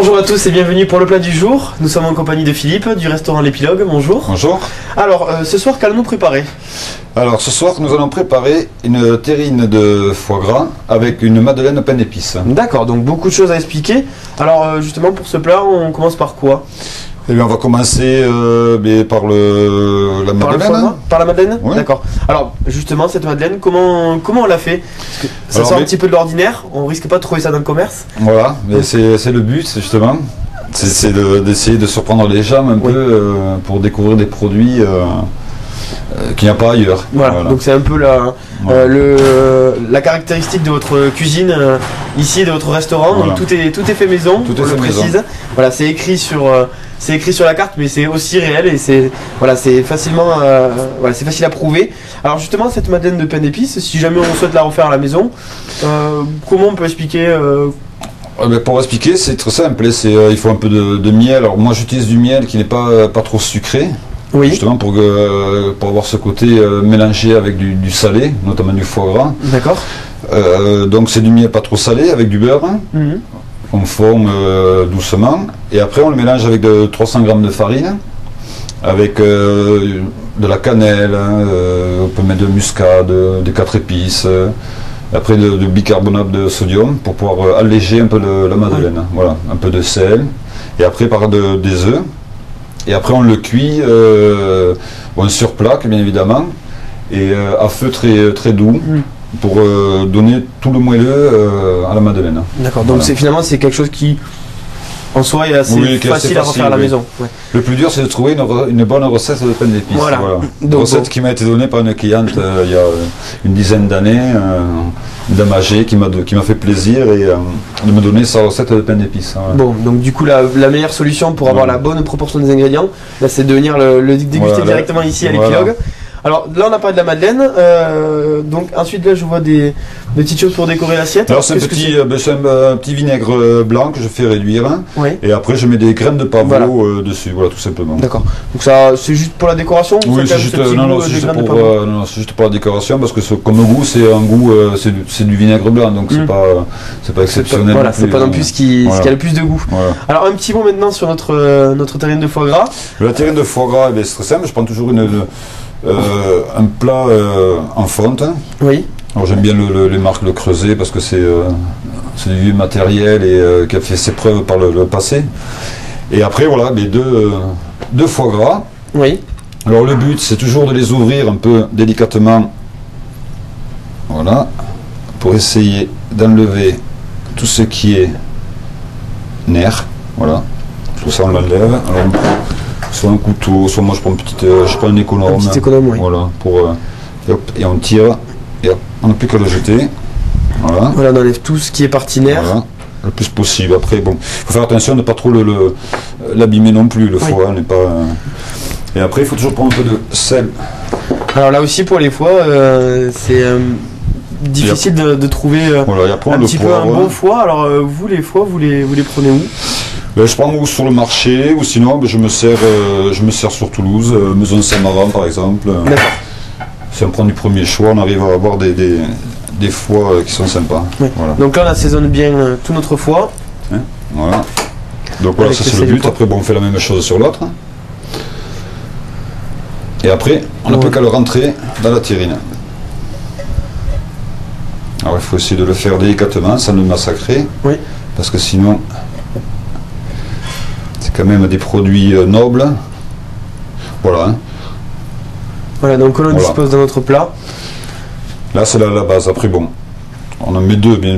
Bonjour à tous et bienvenue pour le plat du jour. Nous sommes en compagnie de Philippe du restaurant L'Épilogue. Bonjour. Bonjour. Alors, ce soir, qu'allons-nous préparer? Alors, ce soir, nous allons préparer une terrine de foie gras avec une madeleine au pain d'épices. D'accord, donc beaucoup de choses à expliquer. Alors, justement, pour ce plat, on commence par quoi? Eh bien, on va commencer par la madeleine. Par la madeleine? Oui. D'accord. Alors, justement, cette madeleine, comment on l'a fait? Parce que ça Alors, sort un petit peu de l'ordinaire, on risque pas de trouver ça dans le commerce. Voilà, mais c'est le but, justement. C'est d'essayer de surprendre les gens un peu pour découvrir des produits qu'il n'y a pas ailleurs. Voilà. Donc c'est un peu la caractéristique de votre cuisine ici, de votre restaurant. Voilà. Donc tout est fait maison, Tout est on le fait maison. précise. Voilà, c'est écrit sur la carte, mais c'est aussi réel et c'est facilement c'est facile à prouver. Alors justement, cette madeleine de pain d'épices, si jamais on souhaite la refaire à la maison, comment on peut expliquer Pour expliquer, c'est très simple. Il faut un peu de miel. Alors moi, j'utilise du miel qui n'est pas trop sucré. Oui. Justement pour avoir ce côté mélangé avec du salé, notamment du foie gras. D'accord. Donc c'est du miel pas trop salé avec du beurre. Mhm. On forme doucement et après on le mélange avec 300 g de farine, avec de la cannelle, on peut mettre de muscade, des 4 épices, après du bicarbonate de sodium pour pouvoir alléger un peu la madeleine. Voilà, un peu de sel et après des œufs. Et après on le cuit sur plaque bien évidemment et à feu très doux pour donner tout le moelleux à la madeleine. D'accord, donc Voilà. finalement c'est quelque chose qui en soi est assez facile à refaire à la maison. Ouais. Le plus dur c'est de trouver une bonne recette de pain d'épices. Voilà. Une recette qui m'a été donnée par une cliente il y a une dizaine d'années, Dame âgée qui m'a fait plaisir et de me donner sa recette de pain d'épices. Voilà. Bon, donc du coup la meilleure solution pour avoir la bonne proportion des ingrédients, là, c'est de venir le déguster directement ici à l'Épilogue. Alors là on a parlé de la madeleine, donc ensuite là je vois des petites choses pour décorer l'assiette. Alors c'est un petit vinaigre blanc que je fais réduire et après je mets des graines de pavot dessus, voilà tout simplement. D'accord. Donc ça c'est juste pour la décoration? Oui, c'est juste, c'est juste pour la décoration parce que comme goût c'est un goût, c'est du vinaigre blanc donc c'est pas exceptionnel. Voilà, c'est pas non plus ce qui a le plus de goût. Voilà. Alors un petit mot maintenant sur notre terrine de foie gras. La terrine de foie gras, c'est très simple, je prends toujours un plat en fonte. Oui. Alors j'aime bien les marques Le Creuset parce que c'est du vieux matériel et qui a fait ses preuves par le passé. Et après voilà, les deux foie gras. Oui. Alors le but c'est toujours de les ouvrir un peu délicatement. Voilà. Pour essayer d'enlever tout ce qui est nerf. Voilà. Tout ça on l'enlève. Alors, soit un couteau, soit moi je prends un économe. Un petit économe, oui. Voilà, et on tire, et hop, on n'a plus qu'à le jeter. Voilà. Voilà, on enlève tout ce qui est partie nerf. Voilà, le plus possible. Après, bon, il faut faire attention de ne pas trop l'abîmer non plus, le foie n'est pas. Et après, il faut toujours prendre un peu de sel. Alors là aussi, pour les foies, c'est difficile de trouver voilà, un bon foie. Alors vous, les foies, vous les prenez où? Je prends ou sur le marché ou sinon je me sers sur Toulouse, Maison Saint-Marin par exemple. D'accord. Si on prend du premier choix, on arrive à avoir des foies qui sont sympas. Oui. Voilà. Donc là on assaisonne bien tout notre foie. Voilà. Donc voilà, ça c'est le but. Après on fait la même chose sur l'autre. Et après, on n'a plus qu'à le rentrer dans la terrine. Alors il faut essayer de le faire délicatement, sans le massacrer. Oui. Parce que sinon, c'est quand même des produits nobles. Voilà. Voilà, donc on dispose dans notre plat. Là c'est la base. Après bon, on en met deux, bien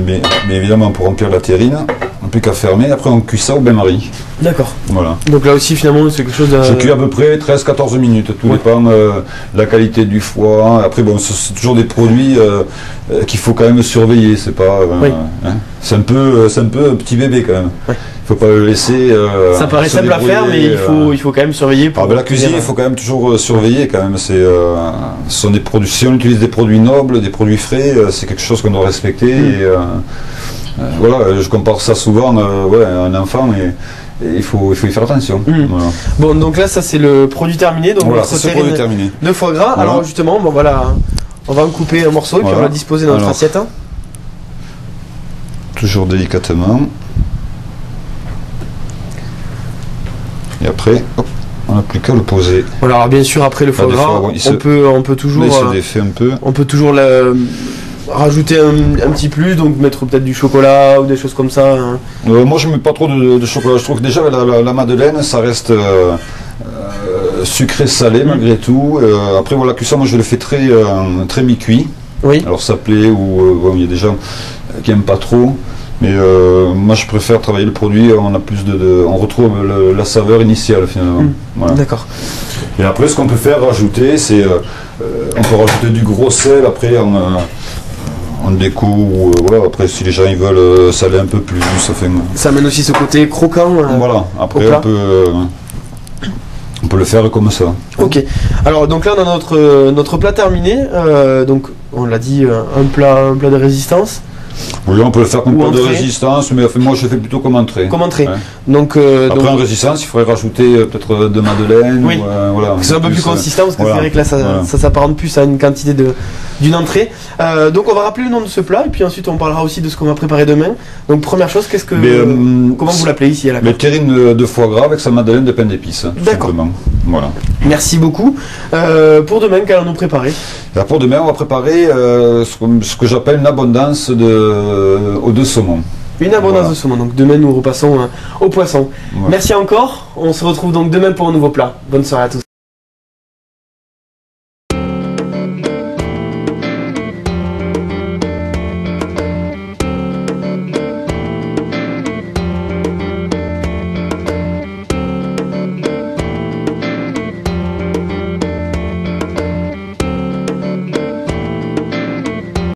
évidemment pour remplir la terrine. On n'a plus qu'à fermer. Après on cuit ça au bain-marie. D'accord. Voilà. Donc là aussi finalement c'est quelque chose de... Je cuis à peu près 13-14 minutes. Tout dépend de la qualité du foie. Après bon, c'est toujours des produits qu'il faut quand même surveiller. C'est pas. C'est un peu un petit bébé quand même. Oui. Il faut pas le laisser. Ça paraît simple à faire, mais il faut quand même surveiller. La cuisine, il faut quand même toujours surveiller quand même. Ce sont des produits. Si on utilise des produits nobles, des produits frais, c'est quelque chose qu'on doit respecter. Et, voilà, je compare ça souvent à un enfant et il faut y faire attention. Voilà. Bon, donc là, ça c'est le produit terminé. Donc voilà, c'est le produit terminé. De foie gras. Voilà. Alors justement, bon voilà, on va en couper un morceau et puis on va le disposer dans notre assiette. Toujours délicatement. Et après, hop, on n'a plus qu'à le poser. Voilà, alors bien sûr après le foie des gras, fois, bon, on peut toujours, Là, il se défait un peu. on peut toujours rajouter un petit plus, donc mettre peut-être du chocolat ou des choses comme ça. Hein. Moi je mets pas trop de chocolat, je trouve que déjà la madeleine ça reste sucré salé malgré tout. Après voilà, cuisson moi je le fais très mi-cuit. Oui. Alors ça plaît ou bon, il y a des gens qui aiment pas trop. Mais moi je préfère travailler le produit, on a plus on retrouve la saveur initiale finalement. Voilà. D'accord. Et après ce qu'on peut faire rajouter c'est on peut rajouter du gros sel après en déco ou voilà, après si les gens ils veulent saler un peu plus, ça amène aussi ce côté croquant. Voilà, après on peut le faire comme ça. Ok, alors donc là on a notre plat terminé, donc on l'a dit, un plat de résistance. Oui, on peut le faire comme plat de entrée. résistance, mais moi je le fais plutôt comme entrée. Comme entrée. Ouais. Donc, après en résistance, il faudrait rajouter peut-être de madeleine. Oui. Voilà, c'est un peu plus consistant parce que voilà. c'est vrai que là ça s'apparente plus à une quantité d'une entrée. Donc on va rappeler le nom de ce plat et puis ensuite on parlera aussi de ce qu'on va préparer demain. Donc première chose, comment vous l'appelez ici à la carte? Le terrine de foie gras avec sa madeleine de pain d'épices. D'accord. Voilà. Merci beaucoup. Pour demain, qu'allons-nous préparer? Alors pour demain, on va préparer ce que j'appelle une abondance aux deux saumons. Une abondance de saumon. Donc demain, nous repassons au poisson. Voilà. Merci encore. On se retrouve donc demain pour un nouveau plat. Bonne soirée à tous.